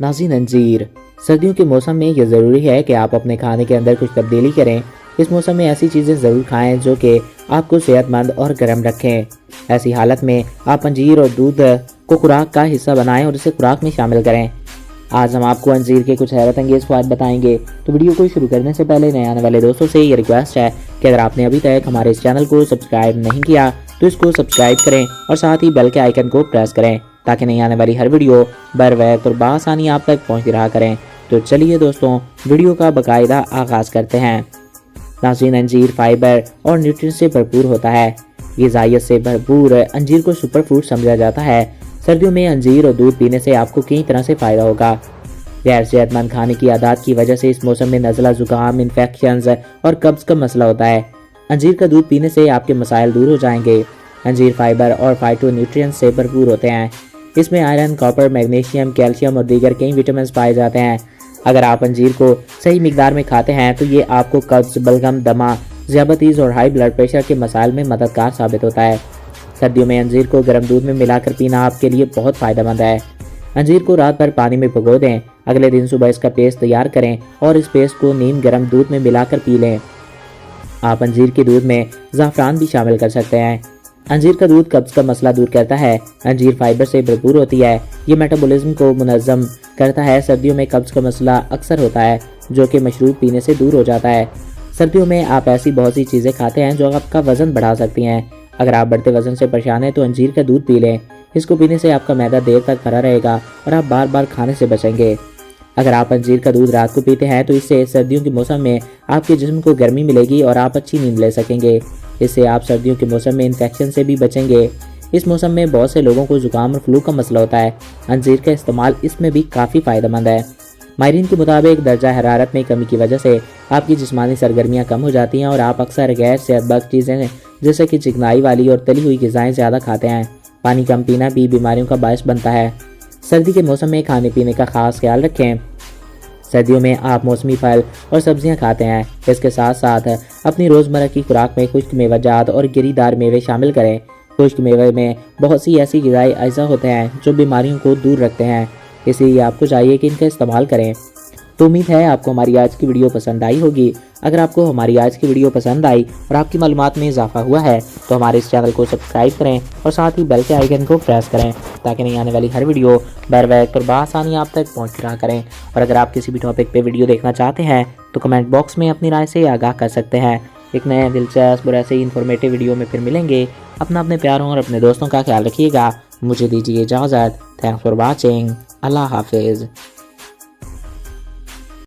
नाज़रीन, अंजीर सर्दियों के मौसम में ये ज़रूरी है कि आप अपने खाने के अंदर कुछ तब्दीली करें। इस मौसम में ऐसी चीज़ें ज़रूर खाएं जो कि आपको सेहतमंद और गर्म रखें। ऐसी हालत में आप अंजीर और दूध को खुराक का हिस्सा बनाएं और इसे खुराक में शामिल करें। आज हम आपको अंजीर के कुछ हैरत अंगेज़ फ़वाइद बताएंगे। तो वीडियो को शुरू करने से पहले नए आने वाले दोस्तों से ये रिक्वेस्ट है कि अगर आपने अभी तक हमारे इस चैनल को सब्सक्राइब नहीं किया तो इसको सब्सक्राइब करें और साथ ही बेल के आइकन को प्रेस करें ताकि नई आने वाली हर वीडियो बर वक्त और बआसानी आप तक पहुँचती रहा करें। तो चलिए दोस्तों, वीडियो का बाकायदा आगाज़ करते हैं। नाज़रीन, अंजीर फाइबर और न्यूट्रिएंट्स से भरपूर होता है। ग़िज़ाइयत से भरपूर अंजीर को सुपर फ्रूट समझा जाता है। सर्दियों में अंजीर और दूध पीने से आपको कई तरह से फ़ायदा होगा। गैर सेहतमंद खाने की आदत की वजह से इस मौसम में नज़ला, ज़ुकाम, इन्फेक्शंस और कब्ज़ का मसला होता है। अंजीर का दूध पीने से आपके मसाइल दूर हो जाएंगे। अंजीर फाइबर और फाइटोन्यूट्रिएंट्स से भरपूर होते हैं। इसमें आयरन, कॉपर, मैग्नीशियम, कैल्शियम और दीगर कई विटामिन पाए जाते हैं। अगर आप अंजीर को सही मिकदार में खाते हैं तो ये आपको कब्ज़, बलगम, दमा, ज़ियाबतीज़ और हाई ब्लड प्रेशर के मसाइल में मददगार साबित होता है। सर्दियों में अंजीर को गर्म दूध में मिलाकर पीना आपके लिए बहुत फ़ायदेमंद है। अंजीर को रात भर पानी में भिगो दें। अगले दिन सुबह इसका पेस्ट तैयार करें और इस पेस्ट को नीम गर्म दूध में मिलाकर पी लें। आप अंजीर के दूध में ज़ाफ़रान भी शामिल कर सकते हैं। अंजीर का दूध कब्ज़ का मसला दूर करता है। अंजीर फाइबर से भरपूर होती है। ये मेटाबॉलिज्म को मुनज़्ज़म करता है। सर्दियों में कब्ज़ का मसला अक्सर होता है जो कि मशरूब पीने से दूर हो जाता है। सर्दियों में आप ऐसी बहुत सी चीज़ें खाते हैं जो आपका वज़न बढ़ा सकती हैं। अगर आप बढ़ते वज़न से परेशान हैं तो अंजीर का दूध पी लें। इसको पीने से आपका मैदा देर तक भरा रहेगा और आप बार बार खाने से बचेंगे। अगर आप अंजीर का दूध रात को पीते हैं तो इससे सर्दियों के मौसम में आपके जिस्म को गर्मी मिलेगी और आप अच्छी नींद ले सकेंगे। इससे आप सर्दियों के मौसम में इन्फेक्शन से भी बचेंगे। इस मौसम में बहुत से लोगों को जुकाम और फ्लू का मसला होता है। अंजीर का इस्तेमाल इसमें भी काफ़ी फ़ायदेमंद है। माहिरीन के मुताबिक दर्जा हरारत में कमी की वजह से आपकी जिस्मानी सरगर्मियाँ कम हो जाती हैं और आप अक्सर गैर सेहतबख्श चीज़ें जैसे कि चिकनाई वाली और तली हुई ग़िज़ाएँ ज़्यादा खाते हैं। पानी कम पीना भी बीमारियों का बायस बनता है। सर्दी के मौसम में खाने पीने का ख़ास ख्याल रखें। सर्दियों में आप मौसमी फल और सब्जियां खाते हैं। इसके साथ साथ अपनी रोज़मर्रा की खुराक में खुश्क मेवाजात और गिरीदार मेवे शामिल करें। खुश्क मेवे में बहुत सी ऐसी ग़िज़ाई अज्जा होते हैं जो बीमारियों को दूर रखते हैं, इसलिए आपको चाहिए कि इनका इस्तेमाल करें। तो उम्मीद है आपको हमारी आज की वीडियो पसंद आई होगी। अगर आपको हमारी आज की वीडियो पसंद आई और आपकी मालूमात में इजाफा हुआ है तो हमारे इस चैनल को सब्सक्राइब करें और साथ ही बेल के आइकन को प्रेस करें ताकि नहीं आने वाली हर वीडियो बर वक्त और बआसानी आप तक पहुँच रहा करें। और अगर आप किसी भी टॉपिक पे वीडियो देखना चाहते हैं तो कमेंट बॉक्स में अपनी राय से आगाह कर सकते हैं। एक नए दिलचस्प और ऐसे ही इन्फॉर्मेटिव वीडियो में फिर मिलेंगे। अपने प्यारों और अपने दोस्तों का ख्याल रखिएगा। मुझे दीजिए इजाज़त। Thanks for watching. अल्लाह हाफिज़।